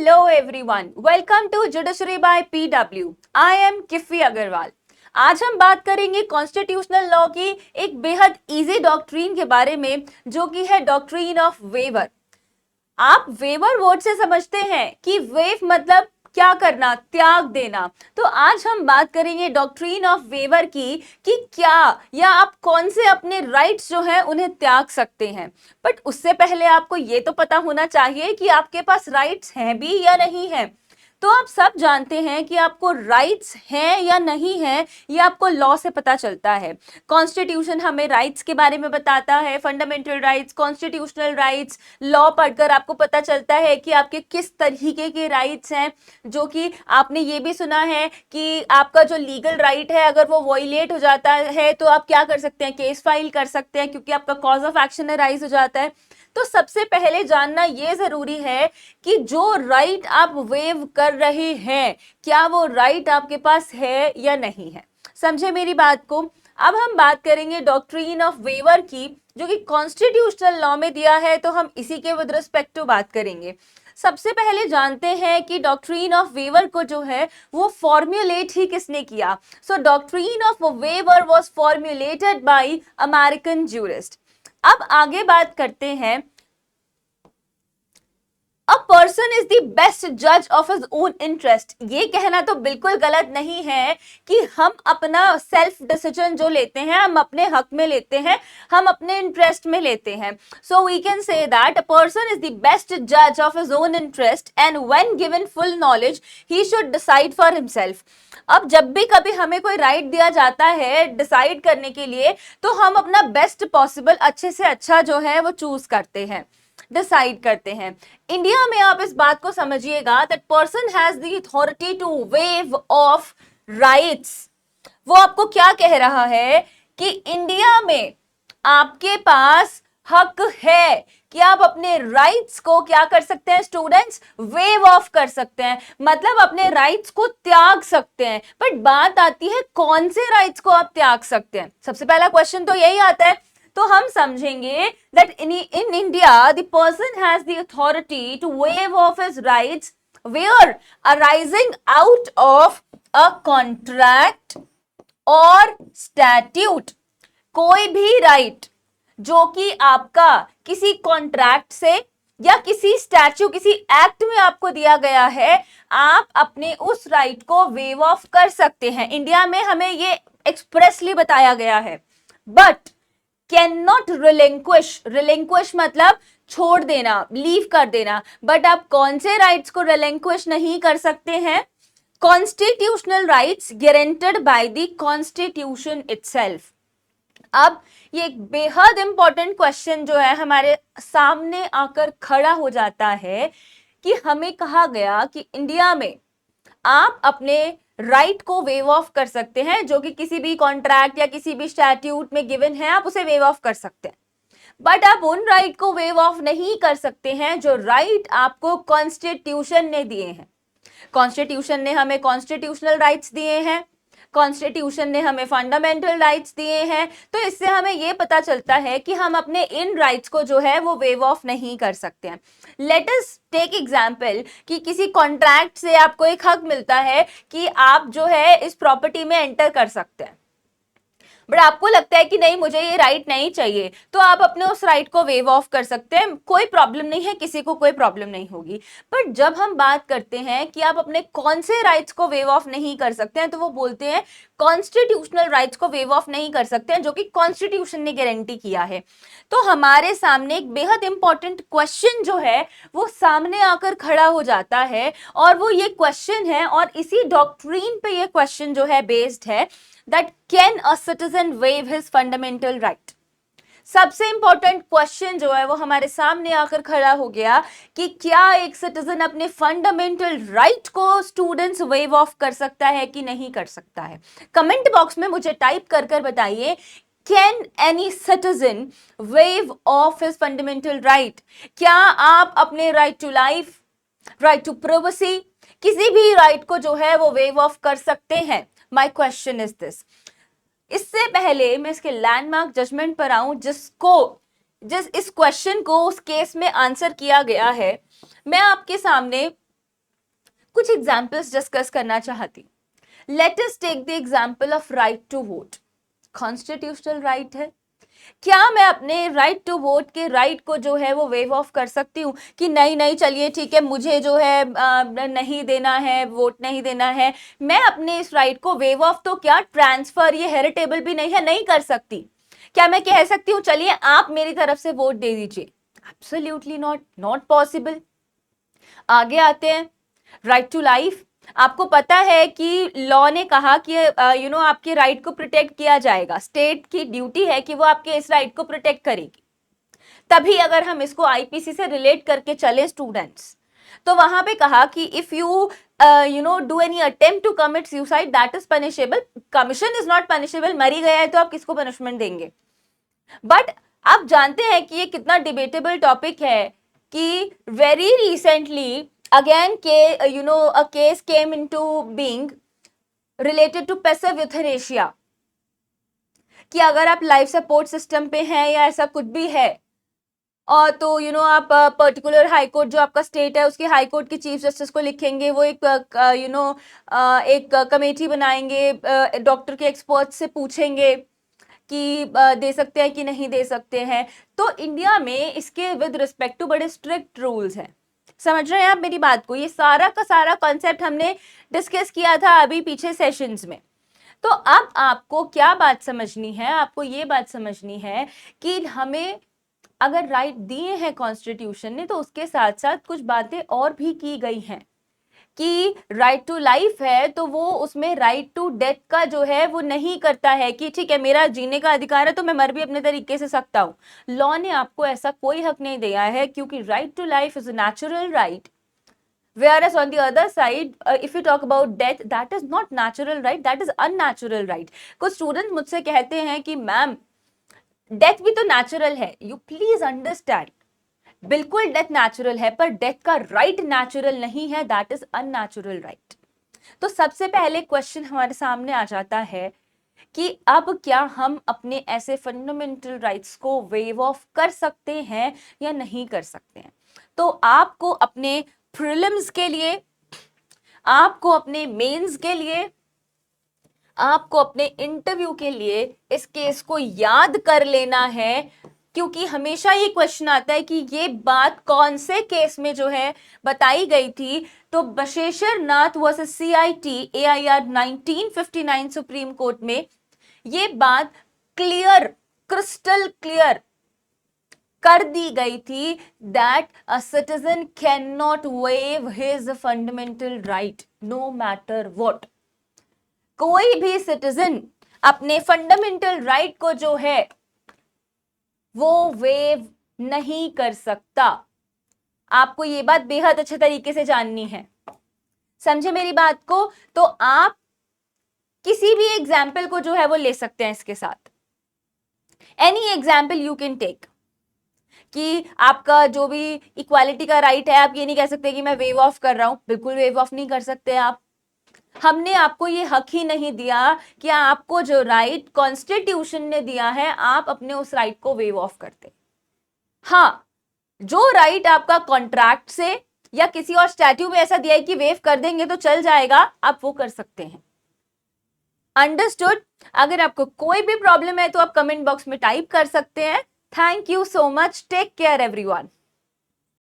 Hello everyone, welcome to Judiciary by PW. I am किफी Agarwal. आज हम बात करेंगे कॉन्स्टिट्यूशनल लॉ की एक बेहद इजी डॉक्ट्रीन के बारे में, जो कि है डॉक्ट्रीन ऑफ वेवर। आप वेवर वर्ड से समझते हैं कि वेव मतलब क्या करना, त्याग देना। तो आज हम बात करेंगे डॉक्ट्रीन ऑफ वेवर की कि क्या या आप कौन से अपने राइट्स जो हैं उन्हें त्याग सकते हैं। बट उससे पहले आपको ये तो पता होना चाहिए कि आपके पास राइट्स हैं भी या नहीं है। तो आप सब जानते हैं कि आपको राइट्स हैं या नहीं हैं, ये आपको लॉ से पता चलता है। कॉन्स्टिट्यूशन हमें राइट्स के बारे में बताता है, fundamental rights, constitutional rights. Law पढ़कर आपको पता चलता है कि आपके किस तरीके के राइट्स हैं, जो कि आपने ये भी सुना है कि आपका जो लीगल राइट है अगर वो वॉयलेट हो जाता है तो आप क्या कर सकते हैं, केस फाइल कर सकते हैं, क्योंकि आपका कॉज ऑफ एक्शन अराइज हो जाता है। तो सबसे पहले जानना ये जरूरी है कि जो राइट आप वेव कर रहे हैं, क्या वो राइट आपके पास है या नहीं है। समझे मेरी बात को। अब हम बात करेंगे डॉक्ट्रीन ऑफ वेवर की, जो कि कॉन्स्टिट्यूशनल लॉ में दिया है, तो हम इसी के विद रिस्पेक्ट टू बात करेंगे। सबसे पहले जानते हैं कि डॉक्ट्रीन ऑफ वेवर को जो है वो फॉर्म्युलेट ही किसने किया। So doctrine of waiver was formulated by American jurist. अब आगे बात करते हैं। A person is the best judge of his own interest। ये कहना तो बिल्कुल गलत नहीं है कि हम अपना सेल्फ डिसीजन जो लेते हैं हम अपने हक में लेते हैं, हम अपने इंटरेस्ट में लेते हैं। So we can say that a person is the best judge of his own interest and when given full knowledge he should decide for himself। अब जब भी कभी हमें कोई राइट दिया जाता है डिसाइड करने के लिए, तो हम अपना बेस्ट पॉसिबल अच्छे से अच्छा जो है वो चूज करते हैं, डिसाइड करते हैं। इंडिया में आप इस बात को समझिएगा that person has the authority to waive off rights. वो आपको क्या कह रहा है कि इंडिया में आपके पास हक है कि आप अपने राइट्स को क्या कर सकते हैं स्टूडेंट्स, वेव ऑफ कर सकते हैं, मतलब अपने राइट्स को त्याग सकते हैं। बट बात आती है कौन से राइट्स को आप त्याग सकते हैं। सबसे पहला क्वेश्चन तो यही आता है। तो हम समझेंगे that in India the person has the authority to waive off his rights where arising out of a contract or statute। कोई भी राइट जो कि आपका किसी कॉन्ट्रैक्ट से या किसी स्टैच्यू, किसी एक्ट में आपको दिया गया है, आप अपने उस राइट को वेव ऑफ कर सकते हैं। इंडिया में हमें ये एक्सप्रेसली बताया गया है। But can not relinquish, relinquish मतलब छोड़ देना, लीव कर देना। बट आप कौन से राइट्स को रिलिंक्विश नहीं कर सकते हैं? Constitutional rights guaranteed by the constitution itself. अब ये एक बेहद इंपॉर्टेंट क्वेश्चन जो है हमारे सामने आकर खड़ा हो जाता है कि हमें कहा गया कि इंडिया में आप अपने राइट को वेव ऑफ कर सकते हैं, जो कि किसी भी कॉन्ट्रैक्ट या किसी भी स्टैट्यूट में गिवन है, आप उसे वेव ऑफ कर सकते हैं। बट आप उन राइट को वेव ऑफ नहीं कर सकते हैं जो राइट आपको कॉन्स्टिट्यूशन ने दिए हैं। कॉन्स्टिट्यूशन ने हमें कॉन्स्टिट्यूशनल राइट्स दिए हैं, कॉन्स्टिट्यूशन ने हमें फंडामेंटल राइट्स दिए हैं। तो इससे हमें यह पता चलता है कि हम अपने इन राइट्स को जो है वो वेव ऑफ नहीं कर सकते हैं। लेट अस टेक एग्जांपल कि किसी कॉन्ट्रैक्ट से आपको एक हक मिलता है कि आप जो है इस प्रॉपर्टी में एंटर कर सकते हैं, बट आपको लगता है कि नहीं मुझे ये राइट नहीं चाहिए, तो आप अपने उस राइट को वेव ऑफ कर सकते हैं। कोई प्रॉब्लम नहीं है, किसी को कोई प्रॉब्लम नहीं होगी। बट जब हम बात करते हैं कि आप अपने कौन से राइट्स को वेव ऑफ नहीं कर सकते हैं, तो वो बोलते हैं कॉन्स्टिट्यूशनल राइट्स को वेव ऑफ नहीं कर सकते हैं, जो कि कॉन्स्टिट्यूशन ने गारंटी किया है। तो हमारे सामने एक बेहद इंपॉर्टेंट क्वेश्चन जो है वो सामने आकर खड़ा हो जाता है, और वो ये क्वेश्चन है, और इसी डॉक्ट्रीन पे ये क्वेश्चन जो है बेस्ड है, that can a citizen waive his fundamental right। सबसे इंपॉर्टेंट क्वेश्चन जो है वो हमारे सामने आकर खड़ा हो गया कि क्या एक सिटीजन अपने फंडामेंटल राइट को स्टूडेंट्स वेव ऑफ कर सकता है कि नहीं कर सकता है। कमेंट बॉक्स में मुझे टाइप कर कर बताइए, can any citizen waive off his fundamental right. क्या आप अपने right to life, right to privacy, किसी भी राइट को जो है वो वेव ऑफ कर सकते हैं? My question is this। इससे पहले मैं इसके लैंडमार्क जजमेंट पर आऊं, जिस इस क्वेश्चन को उस केस में आंसर किया गया है, मैं आपके सामने कुछ एग्जाम्पल्स डिस्कस करना चाहती हूँ। Let us take the example of right to vote. Constitutional right है। क्या मैं अपने राइट टू वोट के राइट को जो है वो वेव ऑफ कर सकती हूँ कि नहीं नहीं चलिए ठीक है, मुझे जो है नहीं देना है, वोट नहीं देना है। मैं अपने इस राइट को वेव ऑफ तो क्या, ट्रांसफर, ये हेरिटेबल भी नहीं है, नहीं कर सकती। क्या मैं कह सकती हूँ चलिए आप मेरी तरफ से वोट दे दीजिए? Absolutely not, not possible. आगे आते हैं, राइट टू लाइफ। आपको पता है कि लॉ ने कहा कि आपके राइट को प्रोटेक्ट किया जाएगा। स्टेट की ड्यूटी है कि वो आपके इस राइट को प्रोटेक्ट करेगी। तभी अगर हम इसको आईपीसी से रिलेट करके चले स्टूडेंट्स, तो वहां पे कहा कि if you do any attempt to commit suicide that is punishable. Commission is not punishable. मरी गया है तो आप किसको पनिशमेंट देंगे? बट आप जानते हैं कि ये कितना डिबेटेबल टॉपिक है कि very recently again a case came into being related to passive euthanasia कि अगर आप लाइफ सपोर्ट सिस्टम पे हैं या ऐसा कुछ भी है, और तो आप पर्टिकुलर हाई कोर्ट जो आपका स्टेट है उसके हाई कोर्ट के चीफ जस्टिस को लिखेंगे, वो एक एक कमेटी बनाएंगे, डॉक्टर के एक्सपर्ट से पूछेंगे कि दे सकते हैं कि नहीं दे सकते हैं। तो इंडिया में इसके विद रिस्पेक्ट टू बड़े स्ट्रिक्ट रूल्स हैं। समझ रहे हैं आप मेरी बात को? ये सारा का सारा कॉन्सेप्ट हमने डिस्कस किया था अभी पीछे सेशंस में। तो अब आपको क्या बात समझनी है? आपको ये बात समझनी है कि हमें अगर राइट दिए हैं कॉन्स्टिट्यूशन ने, तो उसके साथ साथ कुछ बातें और भी की गई हैं कि राइट टू लाइफ है तो वो उसमें राइट टू डेथ का जो है वो नहीं करता है कि ठीक है मेरा जीने का अधिकार है तो मैं मर भी अपने तरीके से सकता हूं। लॉ ने आपको ऐसा कोई हक नहीं दिया है, क्योंकि right to life is a natural right, whereas on the other side if you talk about death, that is not natural right, that is unnatural right। कुछ स्टूडेंट मुझसे कहते हैं कि मैम डेथ भी तो नेचुरल है। यू प्लीज अंडरस्टैंड, बिल्कुल death natural है, पर डेथ का राइट नेचुरल नहीं है, दैट इज अननेचुरल राइट। तो सबसे पहले क्वेश्चन हमारे सामने आ जाता है कि अब क्या हम अपने ऐसे फंडामेंटल राइट्स को वेव ऑफ कर सकते हैं या नहीं कर सकते हैं? तो आपको अपने प्रीलिम्स के लिए, आपको अपने मेंस के लिए, आपको अपने इंटरव्यू के लिए इस केस को याद कर लेना है, क्योंकि हमेशा ये क्वेश्चन आता है कि ये बात कौन से केस में जो है बताई गई थी। तो Basheshwar Nath versus CIT AIR 1959 Supreme Court में ये बात क्लियर, क्रिस्टल क्लियर कर दी गई थी that a citizen can not waive his fundamental right no matter what. कोई भी सिटीजन अपने फंडामेंटल राइट को जो है वो वेव नहीं कर सकता। आपको ये बात बेहद अच्छे तरीके से जाननी है, समझे मेरी बात को? तो आप किसी भी एग्जाम्पल को जो है वो ले सकते हैं इसके साथ। Any example you can take कि आपका जो भी इक्वालिटी का राइट है, आप ये नहीं कह सकते कि मैं वेव ऑफ कर रहा हूं, बिल्कुल वेव ऑफ नहीं कर सकते आप। हमने आपको ये हक ही नहीं दिया कि आपको जो राइट कॉन्स्टिट्यूशन ने दिया है आप अपने उस राइट को वेव ऑफ करते। हाँ, जो राइट आपका कॉन्ट्रैक्ट से या किसी और स्टैट्यू में ऐसा दिया है कि वेव कर देंगे तो चल जाएगा, आप वो कर सकते हैं। अंडरस्टूड? अगर आपको कोई भी प्रॉब्लम है तो आप कमेंट बॉक्स में टाइप कर सकते हैं। Thank you so much, take care everyone.